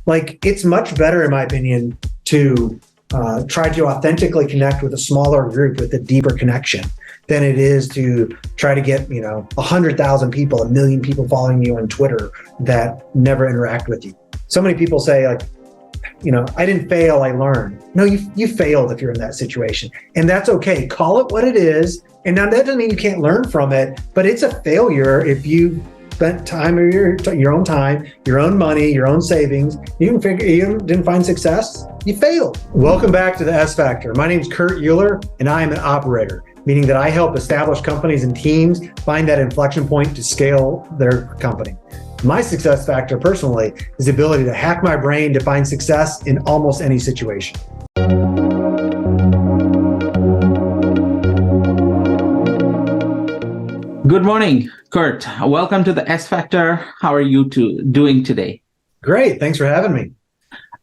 Like, it's much better, in my opinion, to try to authentically connect with a smaller group with a deeper connection than it is to try to get, 100,000 people, 1 million people following you on Twitter that never interact with you. So many people say, like, I didn't fail, I learned. No, you failed if you're in that situation. And that's okay. Call it what it is. And now that doesn't mean you can't learn from it, but it's a failure if you spent time of your own time, your own money, your own savings. You didn't find success, you failed. Welcome back to the S Factor. My name is Kurt Uhlir, and I am an operator, meaning that I help established companies and teams find that inflection point to scale their company. My success factor personally is the ability to hack my brain to find success in almost any situation. Good morning, Kurt. Welcome to the S Factor. How are you doing today? Great. Thanks for having me.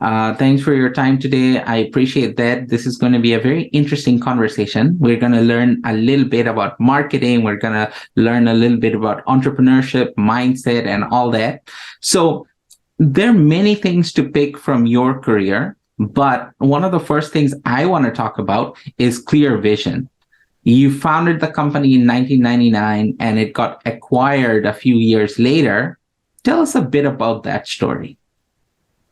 Thanks for your time today. I appreciate that. This is going to be a very interesting conversation. We're going to learn a little bit about marketing. We're going to learn a little bit about entrepreneurship, mindset, and all that. So there are many things to pick from your career, but one of the first things I want to talk about is ClearVision. You founded the company in 1999 and it got acquired a few years later. Tell us a bit about that story.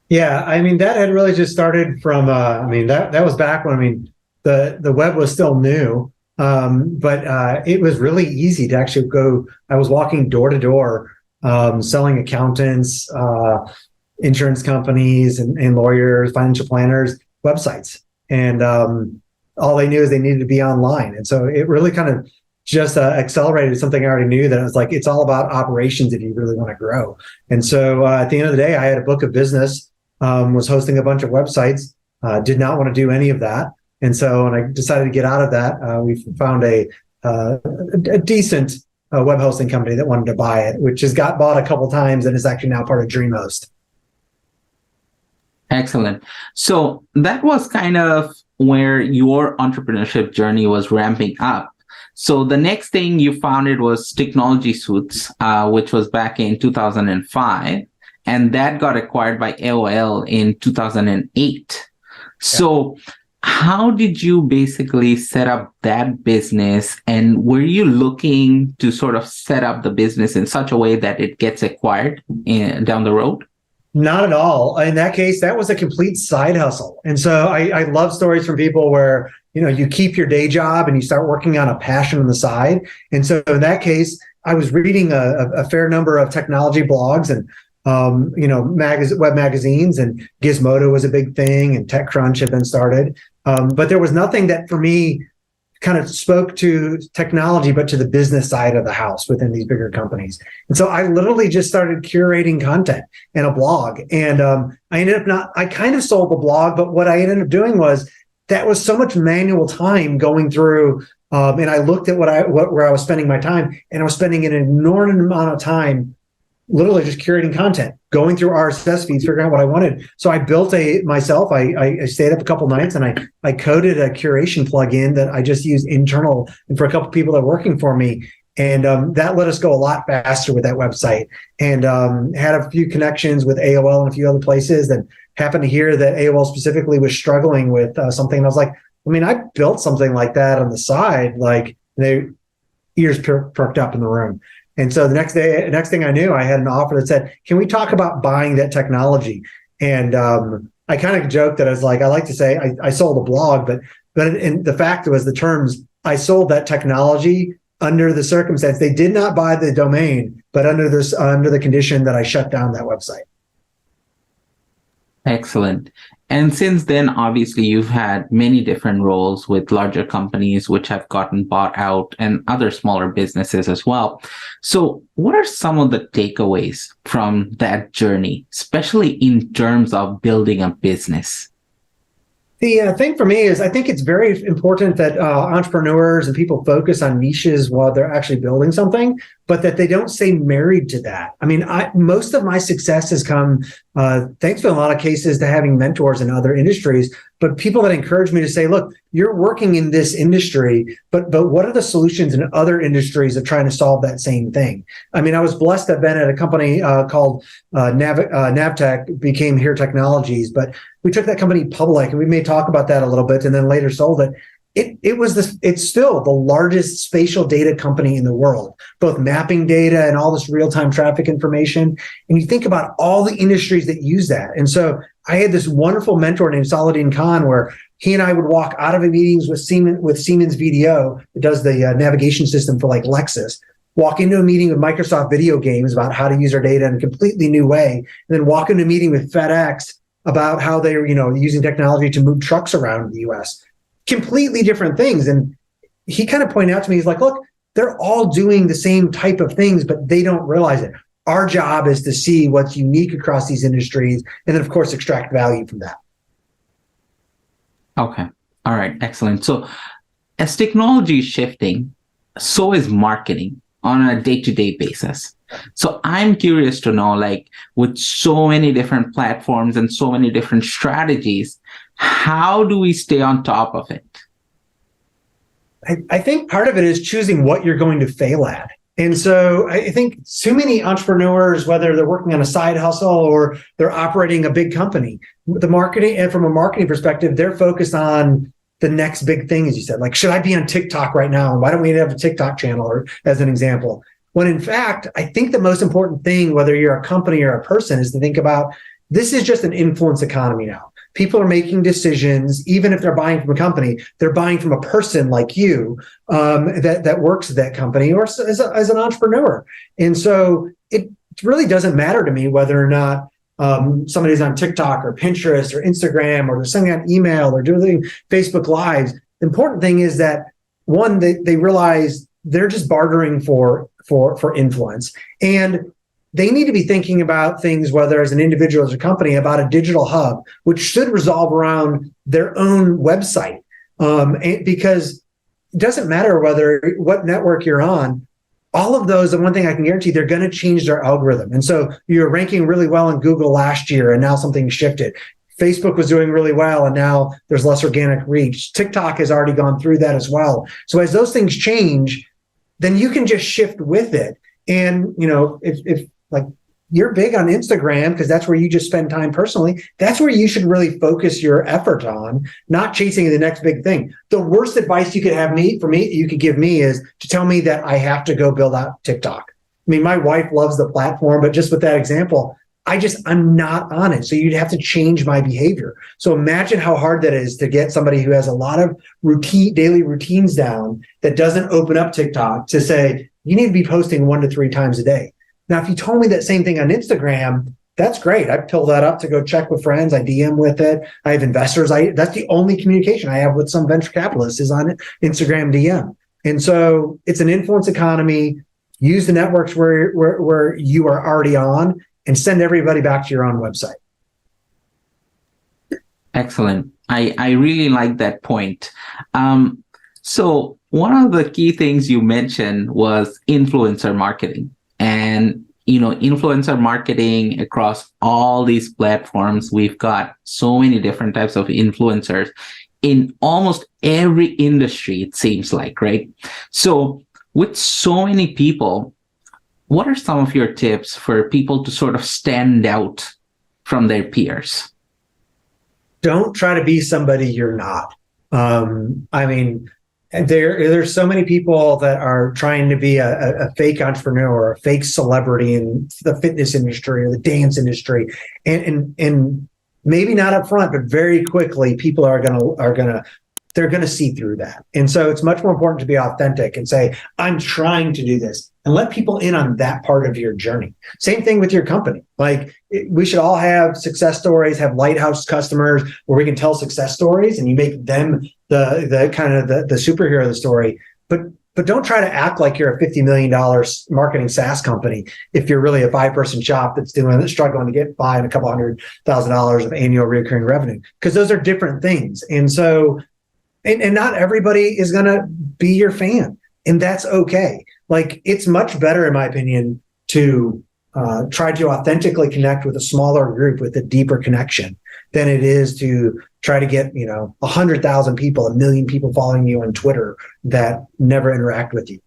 Yeah, that had really just started from, that was back when, the web was still new, but it was really easy to actually go. I was walking door to door, selling accountants, insurance companies and lawyers, financial planners, websites. And all they knew is they needed to be online. And so it really kind of just accelerated something I already knew, that it was like, it's all about operations if you really want to grow. And so at the end of the day, I had a book of business. Was hosting a bunch of websites, did not want to do any of that. And so when I decided to get out of that, we found a decent web hosting company that wanted to buy it, which has got bought a couple times and is actually now part of DreamHost. Excellent. So that was kind of where your entrepreneurship journey was ramping up. So the next thing you founded was Technology Suits, which was back in 2005. And that got acquired by AOL in 2008. So how did you basically set up that business? And were you looking to sort of set up the business in such a way that it gets acquired down the road? Not at all. In that case, that was a complete side hustle. And so I love stories from people where, you keep your day job and you start working on a passion on the side. And so in that case, I was reading a fair number of technology blogs and web magazines, and Gizmodo was a big thing, and TechCrunch had been started. But there was nothing that for me kind of spoke to technology, but to the business side of the house within these bigger companies. And so I literally just started curating content in a blog. And I kind of sold the blog, but what I ended up doing was that was so much manual time going through. And I looked at where I was spending my time, and I was spending an inordinate amount of time literally just curating content, going through RSS feeds, figuring out what I wanted. So I built myself. I stayed up a couple nights and I coded a curation plugin that I just used internal and for a couple people that were working for me. And that let us go a lot faster with that website, and had a few connections with AOL and a few other places, and happened to hear that AOL specifically was struggling with something. And I was like, I built something like that on the side, like their ears perked up in the room. And so the next thing I knew, I had an offer that said, can we talk about buying that technology? And I kind of joked that I was like, I like to say I sold a blog, but the fact was the terms, I sold that technology under the circumstance. They did not buy the domain, but under the condition that I shut down that website. Excellent. And since then, obviously, you've had many different roles with larger companies which have gotten bought out, and other smaller businesses as well. So what are some of the takeaways from that journey, especially in terms of building a business? The thing for me is, I think it's very important that entrepreneurs and people focus on niches while they're actually building something, but that they don't stay married to that. I mean, most of my success has come, thanks to a lot of cases, to having mentors in other industries, but people that encourage me to say, look, you're working in this industry, but what are the solutions in other industries of trying to solve that same thing? I mean, I was blessed to have been at a company called Navtech, became Here Technologies, but we took that company public, and we may talk about that a little bit, and then later sold it. It's still the largest spatial data company in the world, both mapping data and all this real-time traffic information. And you think about all the industries that use that. And so I had this wonderful mentor named Saladin Khan, where he and I would walk out of meetings with Siemens VDO, that does the navigation system for like Lexus, walk into a meeting with Microsoft Video Games about how to use our data in a completely new way, and then walk into a meeting with FedEx about how they're, using technology to move trucks around the US. Completely different things. And he kind of pointed out to me, he's like, look, they're all doing the same type of things, but they don't realize it. Our job is to see what's unique across these industries, and then, of course, extract value from that. Okay. All right. Excellent. So as technology is shifting, so is marketing on a day-to-day basis. So I'm curious to know, like, with so many different platforms and so many different strategies, how do we stay on top of it? I think part of it is choosing what you're going to fail at. And so I think too many entrepreneurs, whether they're working on a side hustle or they're operating a big company, the marketing, and from a marketing perspective, they're focused on the next big thing, as you said, like, should I be on TikTok right now? Why don't we have a TikTok channel, or as an example? When in fact, I think the most important thing, whether you're a company or a person, is to think about, this is just an influence economy now. People are making decisions, even if they're buying from a company, they're buying from a person like you that works at that company, or as an entrepreneur. And so it really doesn't matter to me whether or not somebody's on TikTok or Pinterest or Instagram, or they're sending out email or doing Facebook Lives. The important thing is that, one, they realize they're just bartering for influence. And they need to be thinking about things, whether as an individual or as a company, about a digital hub, which should resolve around their own website. Because it doesn't matter what network you're on, all of those, and one thing I can guarantee, they're going to change their algorithm. And so you're ranking really well in Google last year, and now something shifted. Facebook was doing really well, and now there's less organic reach. TikTok has already gone through that as well. So as those things change, then you can just shift with it. And, if like you're big on Instagram, because that's where you just spend time personally, that's where you should really focus your effort on, not chasing the next big thing. The worst advice you could you could give me is to tell me that I have to go build out TikTok. I mean, my wife loves the platform, but just with that example, I'm not on it. So you'd have to change my behavior. So imagine how hard that is to get somebody who has a lot of daily routines down, that doesn't open up TikTok, to say, you need to be posting 1 to 3 times a day. Now, if you told me that same thing on Instagram, that's great. I pull that up to go check with friends. I DM with it. I have investors. That's the only communication I have with some venture capitalists is on Instagram DM. And so it's an influence economy. Use the networks where you are already on, and send everybody back to your own website. Excellent. I really like that point. So one of the key things you mentioned was influencer marketing. And, influencer marketing across all these platforms, we've got so many different types of influencers in almost every industry, it seems like, right? So with so many people, what are some of your tips for people to sort of stand out from their peers? Don't try to be somebody you're not. There's so many people that are trying to be a fake entrepreneur or a fake celebrity in the fitness industry or the dance industry, and maybe not up front, but very quickly people are gonna see through that. And so it's much more important to be authentic and say, I'm trying to do this, and let people in on that part of your journey. Same thing with your company. Like, we should all have success stories, have lighthouse customers where we can tell success stories, and you make them the kind of the superhero of the story. But don't try to act like you're a $50 million marketing SaaS company if you're really a 5-person shop that's struggling to get by in a couple $100,000 of annual recurring revenue, because those are different things. And so, and not everybody is going to be your fan, and that's okay. Like, it's much better, in my opinion, to try to authentically connect with a smaller group with a deeper connection than it is to try to get, 100,000 people, 1 million people following you on Twitter that never interact with you.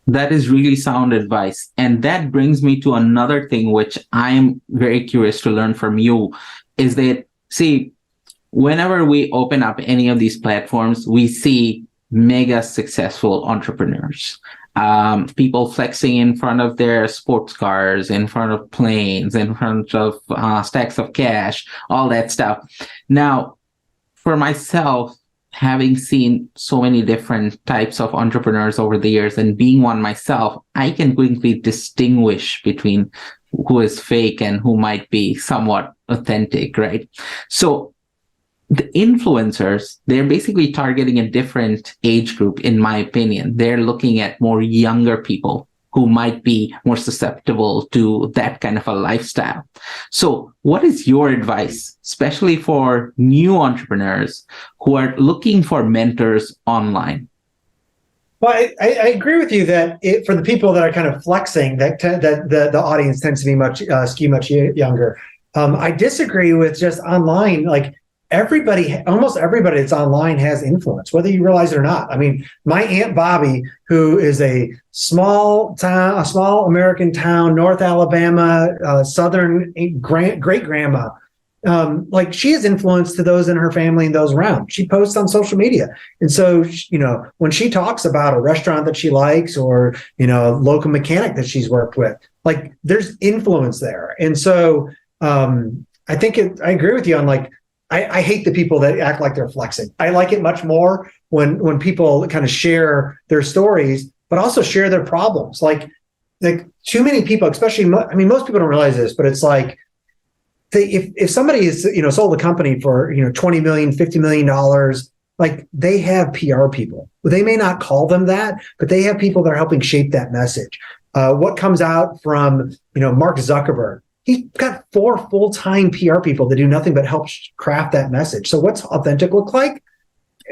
That is really sound advice. And that brings me to another thing, which I'm very curious to learn from you, is that, see, whenever we open up any of these platforms, we see mega successful entrepreneurs. People flexing in front of their sports cars, in front of planes, in front of stacks of cash, all that stuff. Now, for myself, having seen so many different types of entrepreneurs over the years and being one myself, I can quickly distinguish between who is fake and who might be somewhat authentic, right? So the influencers, they're basically targeting a different age group, in my opinion. They're looking at more younger people who might be more susceptible to that kind of a lifestyle. So what is your advice, especially for new entrepreneurs who are looking for mentors online? Well, I agree with you that for the people that are kind of flexing, that the audience tends to be skew much younger. I disagree with just online. Like, almost everybody that's online has influence, whether you realize it or not. I mean, my Aunt Bobby, who is a small American town, North Alabama, Southern great grandma, like, she has influence to those in her family and those around. She posts on social media. And so, when she talks about a restaurant that she likes, or, a local mechanic that she's worked with, like, there's influence there. And so I agree with you on, like, I hate the people that act like they're flexing. I like it much more when people kind of share their stories, but also share their problems. Like too many people, especially, most people don't realize this, but it's like, if somebody is, sold a company for, $20 million, $50 million, like, they have PR people. They may not call them that, but they have people that are helping shape that message. What comes out from, Mark Zuckerberg? He's got 4 full-time PR people that do nothing but help craft that message. So what's authentic look like?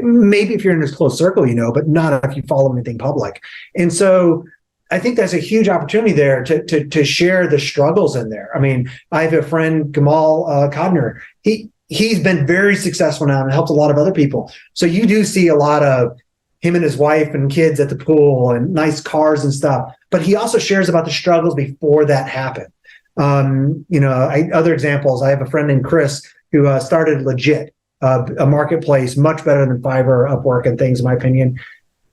Maybe if you're in a close circle, but not if you follow anything public. And so I think that's a huge opportunity there to share the struggles in there. I mean, I have a friend, Gamal Kodner. He's been very successful now and helped a lot of other people. So you do see a lot of him and his wife and kids at the pool and nice cars and stuff. But he also shares about the struggles before that happened. Other examples, I have a friend named Chris who started Legit, a marketplace much better than Fiverr, Upwork, and things, in my opinion.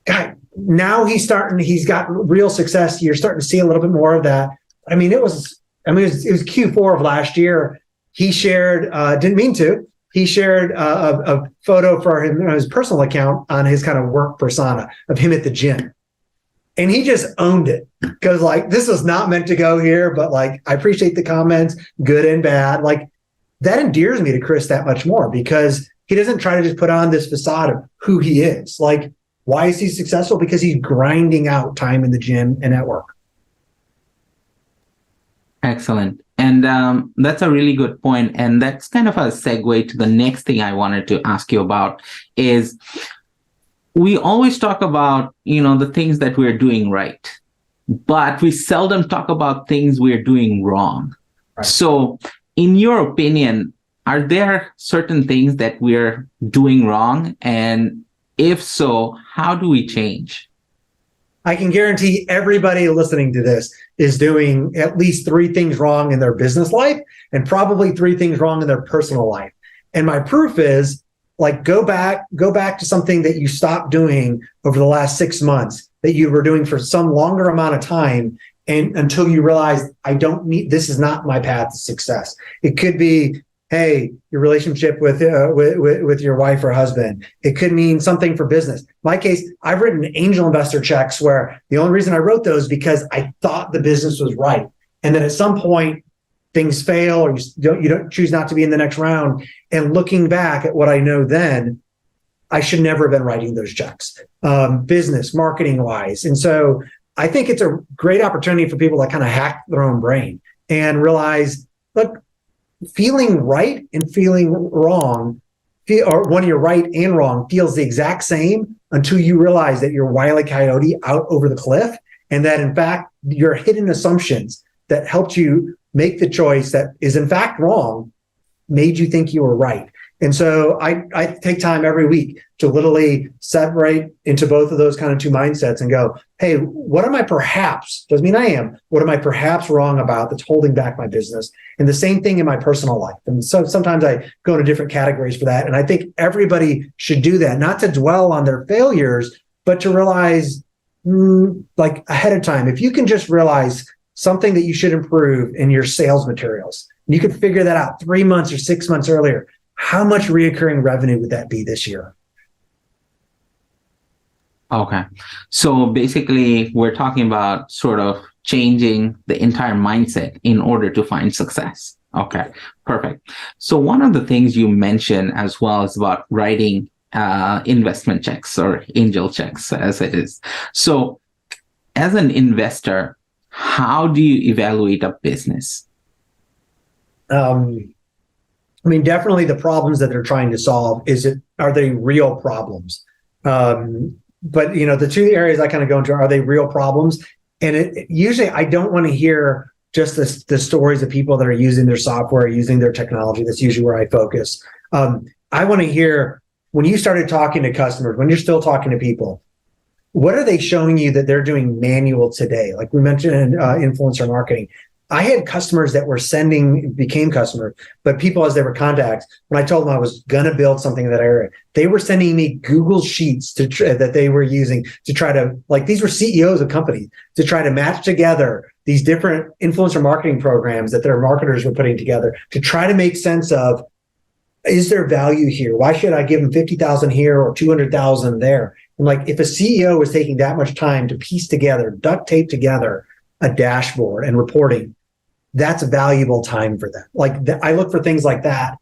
God, now he's got real success. You're starting to see a little bit more of that. It was Q4 of last year. He shared, didn't mean to, he shared a photo for him on his personal account on his kind of work persona of him at the gym. And he just owned it, because, like, this is not meant to go here, but, like, I appreciate the comments, good and bad. Like, that endears me to Chris that much more, because he doesn't try to just put on this facade of who he is. Like, why is he successful? Because he's grinding out time in the gym and at work. Excellent. And that's a really good point. And that's kind of a segue to the next thing I wanted to ask you about is, we always talk about, the things that we're doing right, but we seldom talk about things we're doing wrong. Right. So in your opinion, are there certain things that we're doing wrong? And if so, how do we change? I can guarantee everybody listening to this is doing at least 3 things wrong in their business life, and probably 3 things wrong in their personal life. And my proof is, like, go back to something that you stopped doing over the last 6 months that you were doing for some longer amount of time, and until you realize, this is not my path to success. It could be, hey, your relationship with your wife or husband. It could mean something for business. In my case, I've written angel investor checks where the only reason I wrote those because I thought the business was right. And then at some point, things fail, or you don't choose not to be in the next round. And looking back at what I know then, I should never have been writing those checks, business, marketing wise. And so I think it's a great opportunity for people to kind of hack their own brain and realize, look, feeling right and feeling wrong or when you're right and wrong feels the exact same until you realize that you're Wile E. Coyote out over the cliff, and that in fact your hidden assumptions that helped you make the choice that is in fact wrong made you think you were right. And so I take time every week to literally separate into both of those kind of two mindsets and go, hey, what am I perhaps, doesn't mean I am, what am I perhaps wrong about that's holding back my business? And the same thing in my personal life. And so sometimes I go into different categories for that. And I think everybody should do that, not to dwell on their failures, but to realize like ahead of time, if you can just realize something that you should improve in your sales materials, and you could figure that out 3 months or 6 months earlier, how much reoccurring revenue would that be this year? Okay. So basically, we're talking about sort of changing the entire mindset in order to find success. Okay, perfect. So one of the things you mentioned as well is about writing investment checks or angel checks, as it is. So as an investor, how do you evaluate a business? I mean, definitely the problems that they're trying to solve, are they real problems? But, you know, the two areas I kind of go into, are they real problems? And usually I don't want to hear just the stories of people that are using their software, using their technology. That's usually where I focus. I want to hear, when you started talking to customers, when you're still talking to people, what are they showing you that they're doing manual today? Like we mentioned influencer marketing. I had customers that were became customers, but people as they were contacts, when I told them I was going to build something in that area, they were sending me Google Sheets that they were using to try to, like, these were CEOs of companies, to try to match together these different influencer marketing programs that their marketers were putting together to try to make sense of, is there value here? Why should I give them 50,000 here or 200,000 there? And like, if a CEO was taking that much time to piece together, duct tape together a dashboard and reporting, that's valuable time for them. Like I look for things like that.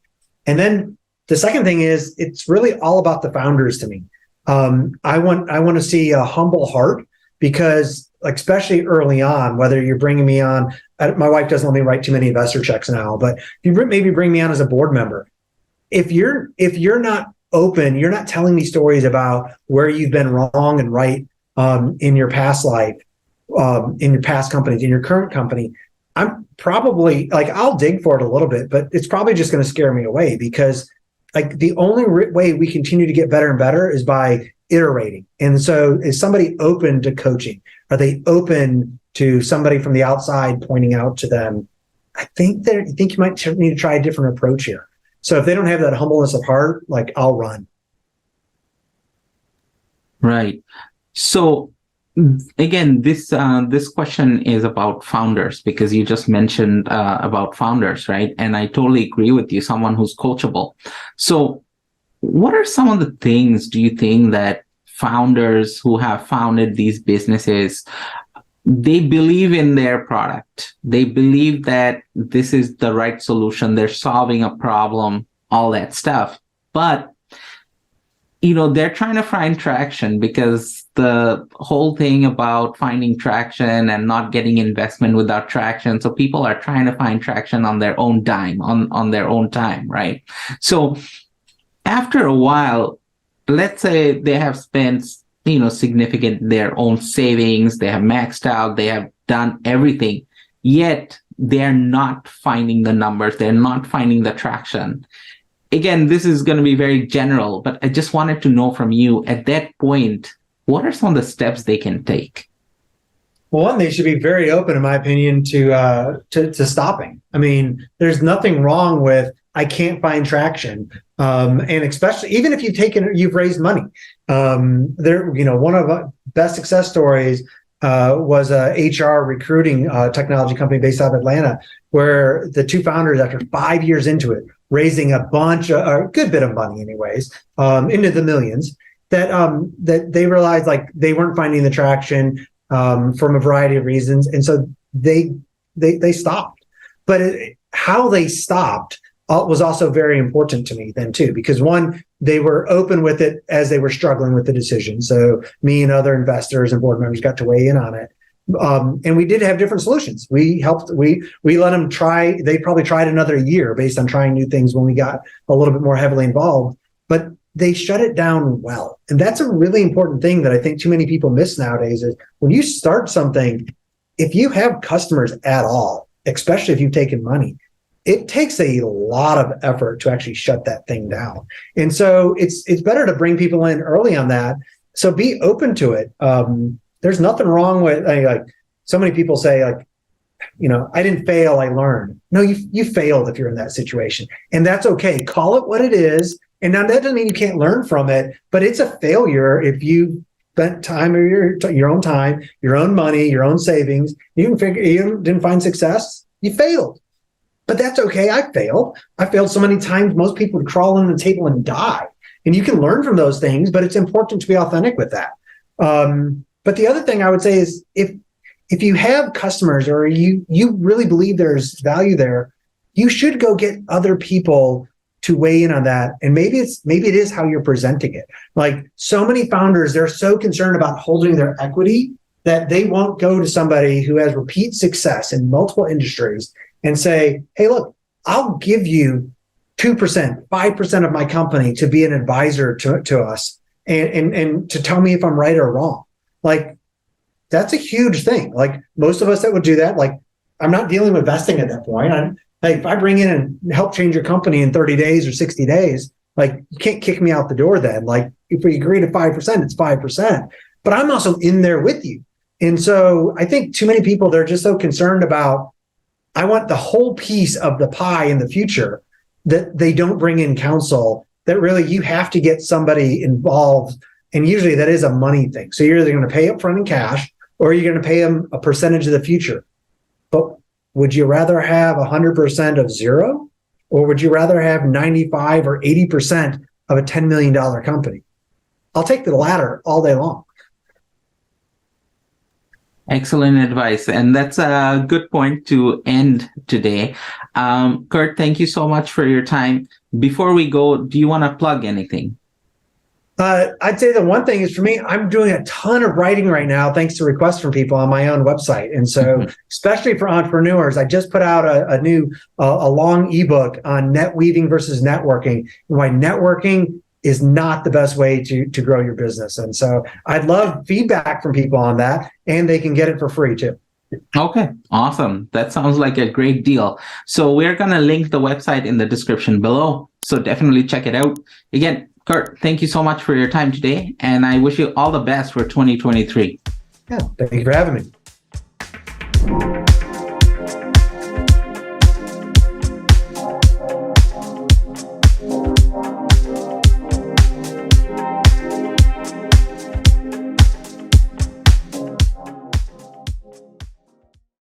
And then the second thing is, it's really all about the founders to me. I want to see a humble heart, because especially early on, whether you're bringing me on, my wife doesn't let me write too many investor checks now, but if you maybe bring me on as a board member, if you're not open, you're not telling me stories about where you've been wrong and right in your past life, in your past companies, in your current company, I'm probably like, I'll dig for it a little bit, but it's probably just going to scare me away, because like the only way we continue to get better and better is by iterating. And so is somebody open to coaching? Are they open to somebody from the outside pointing out to them, I think you might need to try a different approach here. So if they don't have that humbleness of heart, like, I'll run. Right. So again, this question is about founders, because you just mentioned about founders, right? And I totally agree with you, someone who's coachable. So what are some of the things do you think that founders who have founded these businesses, they believe in their product, they believe that this is the right solution, they're solving a problem, all that stuff, but they're trying to find traction, because the whole thing about finding traction and not getting investment without traction. So people are trying to find traction on their own dime, on their own time, right? So after a while, let's say they have spent, significant their own savings, they have maxed out, they have done everything, yet they're not finding the numbers, they're not finding the traction. Again, this is going to be very general, but I just wanted to know from you, at that point, what are some of the steps they can take? Well, one, they should be very open, in my opinion, to stopping. I mean, there's nothing wrong with, I can't find traction, and especially even if you've raised money. One of the best success stories was a HR recruiting technology company based out of Atlanta, where the two founders, after 5 years into it, raising a good bit of money, anyways, into the millions, that they realized like they weren't finding the traction from a variety of reasons, and so they stopped. But how they stopped was also very important to me then too, because one, they were open with it as they were struggling with the decision. So me and other investors and board members got to weigh in on it. And we did have different solutions. We let them try. They probably tried another year based on trying new things when we got a little bit more heavily involved. but they shut it down well. And that's a really important thing that I think too many people miss nowadays is when you start something, if you have customers at all, especially if you've taken money, it takes a lot of effort to actually shut that thing down. And so it's better to bring people in early on that. So be open to it. There's nothing wrong with, like so many people say, like, I didn't fail, I learned. No, you failed if you're in that situation. And that's okay. Call it what it is. And now that doesn't mean you can't learn from it, but it's a failure if you spent time of your own time, your own money, your own savings. You didn't find success, you failed. But that's okay. I failed so many times. Most people would crawl under the table and die. And you can learn from those things, but it's important to be authentic with that. But the other thing I would say is if you have customers or you really believe there's value there, you should go get other people to weigh in on that. And maybe it is how you're presenting it. Like so many founders, they're so concerned about holding their equity that they won't go to somebody who has repeat success in multiple industries and say, hey, look, I'll give you 2%, 5% of my company to be an advisor to us and to tell me if I'm right or wrong. Like, that's a huge thing. Like most of us that would do that, like I'm not dealing with vesting at that point. Like if I bring in and help change your company in 30 days or 60 days, like you can't kick me out the door then. Like if we agree to 5%, it's 5%. But I'm also in there with you. And so I think too many people, they're just so concerned about, I want the whole piece of the pie in the future, that they don't bring in counsel, that really you have to get somebody involved. And usually that is a money thing. So you're either going to pay up front in cash or you're going to pay them a percentage of the future. But would you rather have 100% of zero? Or would you rather have 95 or 80% of a $10 million company? I'll take the latter all day long. Excellent advice. And that's a good point to end today. Kurt, thank you so much for your time. Before we go, do you want to plug anything? I'd say the one thing is for me, I'm doing a ton of writing right now, thanks to requests from people on my own website. And so, especially for entrepreneurs, I just put out a new, a long ebook on net weaving versus networking, and why networking is not the best way to grow your business. And so I'd love feedback from people on that, and they can get it for free too. Okay, awesome. That sounds like a great deal. So we're going to link the website in the description below. So definitely check it out. Again, Kurt, thank you so much for your time today, and I wish you all the best for 2023. Yeah, thank you for having me.